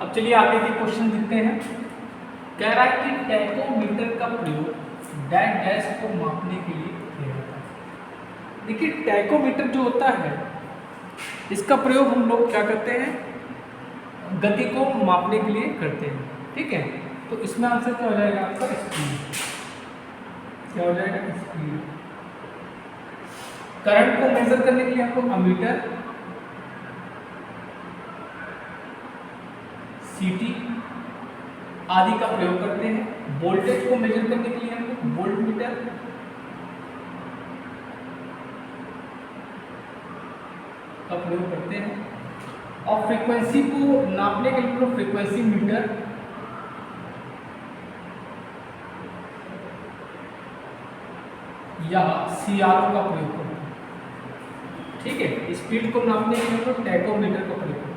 अब चलिए आगे के क्वेश्चन देखते हैं। कह रहा है कि टैकोमीटर का प्रयोग डैश डैश को मापने के लिए किया जाता है। देखिए टैकोमीटर जो होता है इसका प्रयोग हम लोग क्या करते हैं, गति को मापने के लिए करते हैं। ठीक है, तो इसमें आंसर क्या हो जाएगा आपका, स्पीड। क्या हो जाएगा, स्पीड। करंट को मेजर करने के लिए हम लोग अमीटर, सीटी आदि का प्रयोग करते हैं। वोल्टेज को मेजर करने के लिए हम लोग वोल्टमीटर, का प्रयोग करते हैं। और फ्रीक्वेंसी को नापने के लिए हम लोग फ्रीक्वेंसी मीटर, या सीआरओ का प्रयोग करते हैं। ठीक है, स्पीड को नापने के लिए हम लोग टैकोमीटर का प्रयोग करते हैं।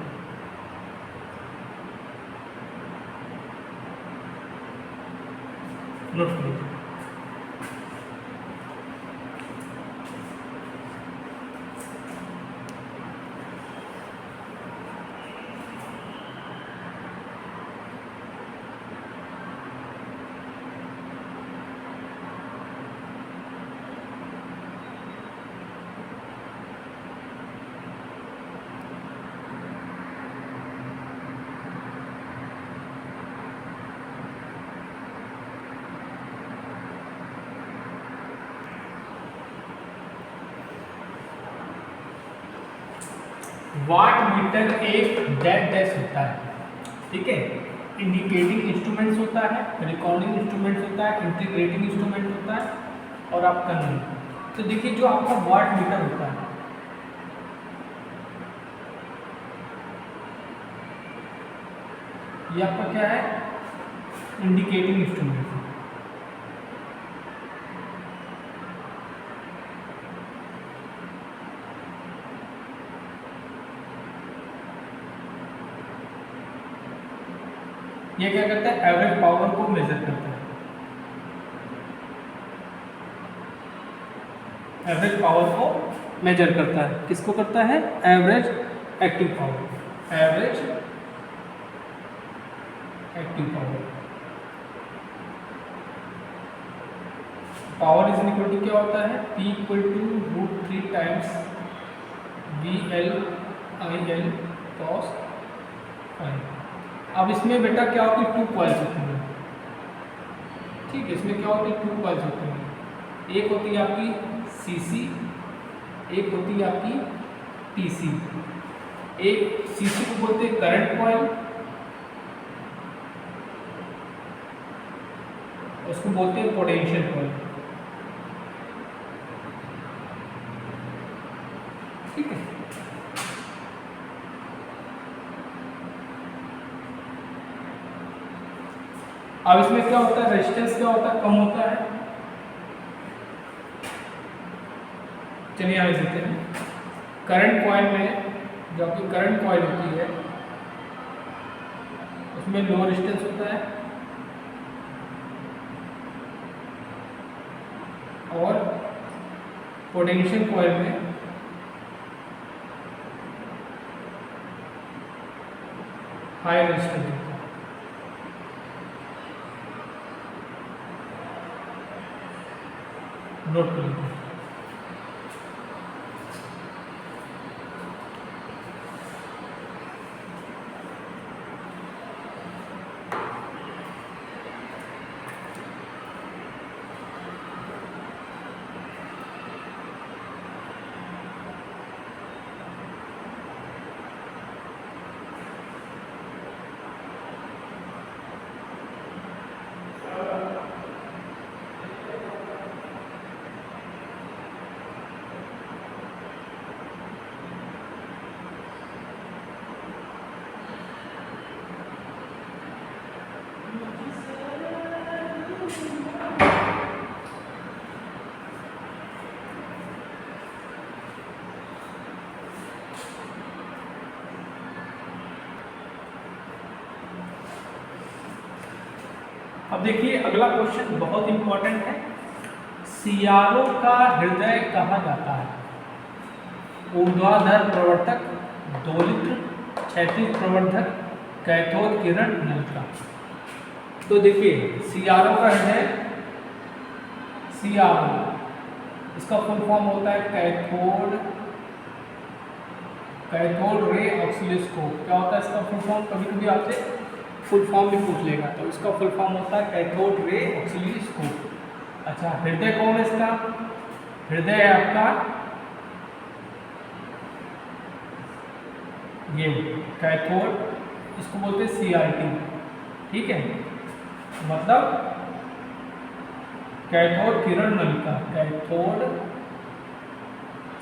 नोट कीजिए। वाट मीटर एक डैश डैश होता है। ठीक है, इंडिकेटिंग इंस्ट्रूमेंट्स होता है, रिकॉर्डिंग इंस्ट्रूमेंट्स होता है, इंटीग्रेटिंग इंस्ट्रूमेंट होता है और आपका नहीं। तो देखिए जो आपका वाट मीटर होता है, ये आपका क्या है, इंडिकेटिंग इंस्ट्रूमेंट। ये क्या करता है, एवरेज पावर को मेजर करता है। एवरेज पावर को मेजर करता है, किसको करता है, average active power. Average active power, power is equal to क्या होता है, P equal to √3 times VL/IL cos phi। अब इसमें बेटा क्या होती है, 2 कॉइल्स होती हैं। ठीक है, इसमें क्या होती है, 2 कॉइल्स होती हैं। एक होती है आपकी CC, एक होती है आपकी TC। एक CC को बोलते हैं करंट कॉइल, उसको बोलते हैं पोटेंशियल कॉइल। ठीक है, अब इसमें क्या होता है, रेजिस्टेंस क्या होता है, कम होता है। चलिए आगे देखते हैं। करंट कॉइल में, जो आपकी करंट कॉइल होती है उसमें लो रेजिस्टेंस होता है और पोटेंशियल कॉइल में हाई रेजिस्टेंस होता है। नोट कर लीजिए। अब देखिए अगला क्वेश्चन बहुत इंपॉर्टेंट है। सीआरओ का हृदय कहा जाता है? ऊर्ध्वाधर प्रवर्तक, दोलित्र, क्षैतिज प्रवर्धक, कैथोड किरण नलिका। तो देखिए CRO का है CRO, इसका फुल फॉर्म होता है कैथोड रे ऑसिलोस्कोप। क्या होता है इसका फुल फॉर्म? कभी कभी आपसे फुल फॉर्म भी पूछ लेगा, तो इसका फुल फॉर्म होता है कैथोड रे ऑसिलोस्कोप। अच्छा, हृदय कौन है इसका? हृदय है आपका ये कैथोड, इसको बोलते हैं CRT, ठीक है, मतलब कैथोड किरण नलिका। कैथोड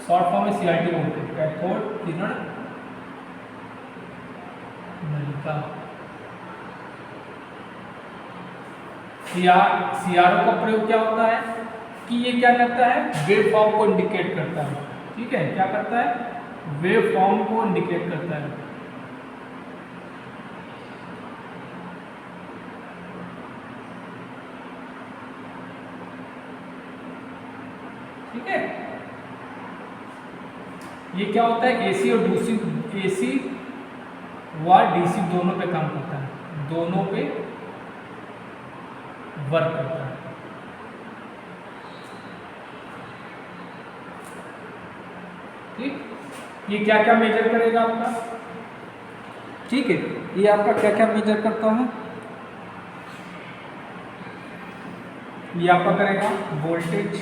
शॉर्ट फॉर्म में CRT बोलते हैं, कैथोड किरण नलिका। CRO का प्रयोग क्या होता है कि ये क्या करता है? वेव फॉर्म को इंडिकेट करता है, ठीक है, क्या करता है? वेव फॉर्म को इंडिकेट करता है। ठीक है, ये क्या होता है? AC और AC व DC दोनों पे काम करता है, दोनों पे वर्क करता है। ठीक, ये क्या क्या मेजर करेगा आपका? ठीक है, ये आपका क्या क्या मेजर करता है? ये आपका करेगा वोल्टेज,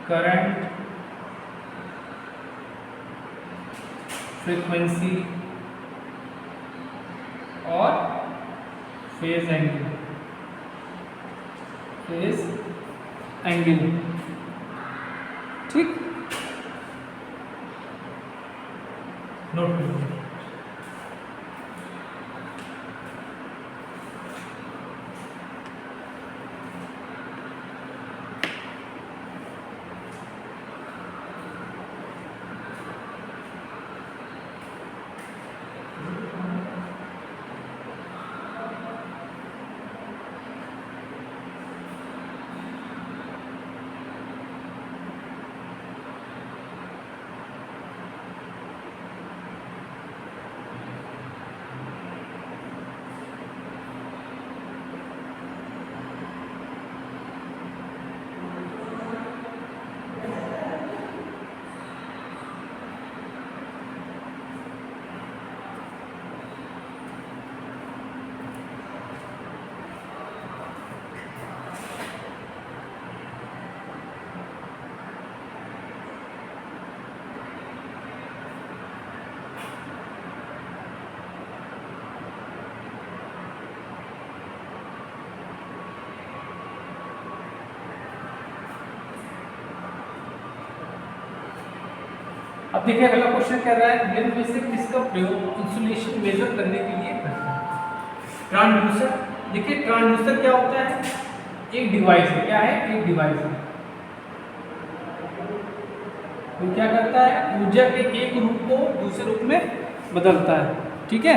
करंट, फ्रीक्वेंसी और फेज एंगल। ठीक, नोट कर लीजिए। अब देखिए अगला क्वेश्चन कह रहा है निम्न में से किसका प्रयोग इंसुलेशन मेजर करने के लिए करते हैं? ट्रांसड्यूसर। देखिए ट्रांसड्यूसर क्या होता है? एक डिवाइस है। क्या है? एक डिवाइस है। तो क्या करता है? ऊर्जा के एक रूप को दूसरे रूप में बदलता है, ठीक है,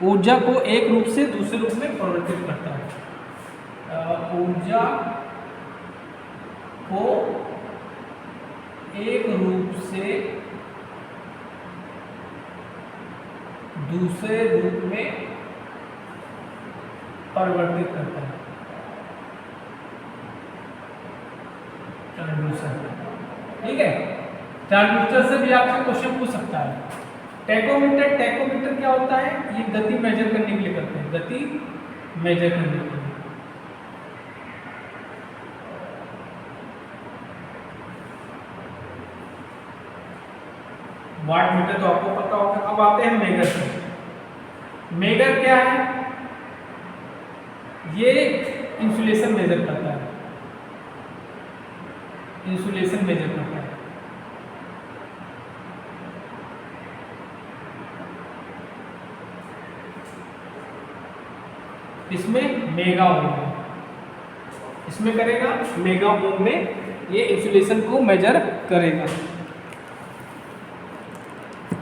ऊर्जा को एक रूप से दूसरे रूप में परिवर्तित करता है। ऊर्जा को एक रूप से दूसरे रूप में परिवर्तित करता है ट्रांसड्यूसर, ठीक है। ट्रांसड्यूसर से भी आपसे क्वेश्चन पूछ सकता है। टैकोमीटर, टैकोमीटर क्या होता है? ये गति मेजर करने के लिए करते हैं, गति मेजर करने के लिए। वाट मीटर तो आपको पता होगा। अब आते हैं मेगर पे। मेगर क्या है? ये इंसुलेशन मेजर करता है, इंसुलेशन मेजर करता है। इसमें मेगा ओम में, इसमें करेगा मेगा ओम में, ये इंसुलेशन को मेजर करेगा,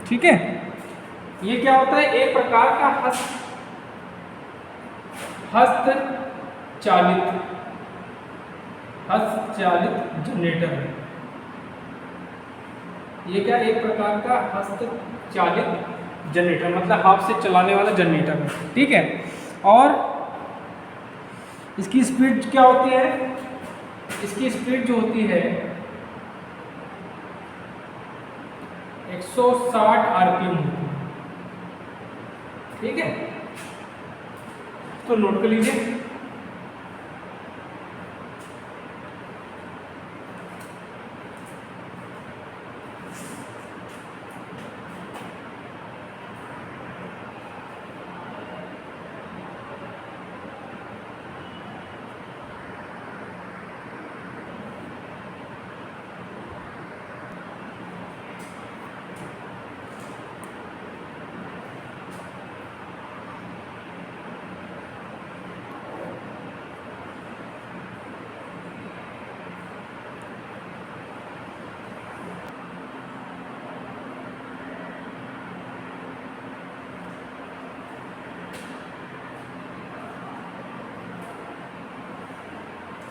ठीक है। ये क्या होता है? एक प्रकार का हस्तचालित जनरेटर है। ये क्या एक प्रकार का हस्तचालित जनरेटर, मतलब हाथ से चलाने वाला जनरेटर है, ठीक है। और इसकी स्पीड क्या होती है, इसकी स्पीड जो होती है 160 आरपीएम होती है, ठीक है। तो नोट कर लीजिए।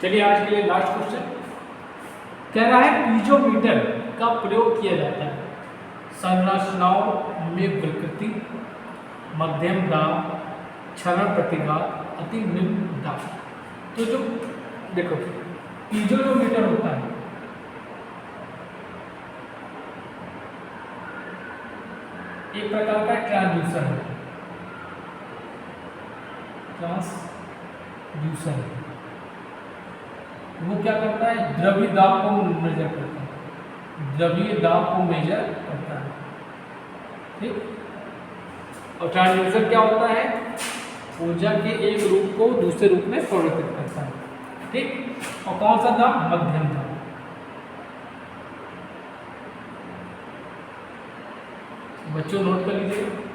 चलिए आज के लिए लास्ट क्वेश्चन कह रहा है पीजोमीटर का प्रयोग किया जाता है संरचनाओं में विकृति, मध्यम दाब, क्षरण प्रतिघात, अति निम्न दाब। तो जो देखो पीजो जो मीटर होता है एक प्रकार का ट्रांसड्यूसर है, ट्रांसड्यूसर वो क्या करता है, द्रव्य दाब को मेजर करता है, द्रव्य दाब को मेजर करता है, ठीक। और ट्रांसड्यूसर क्या होता है, ऊर्जा के एक रूप को दूसरे रूप में परिवर्तित करता है, ठीक। और कौन सा दाब, मध्यम दाब। बच्चों नोट कर लीजिए।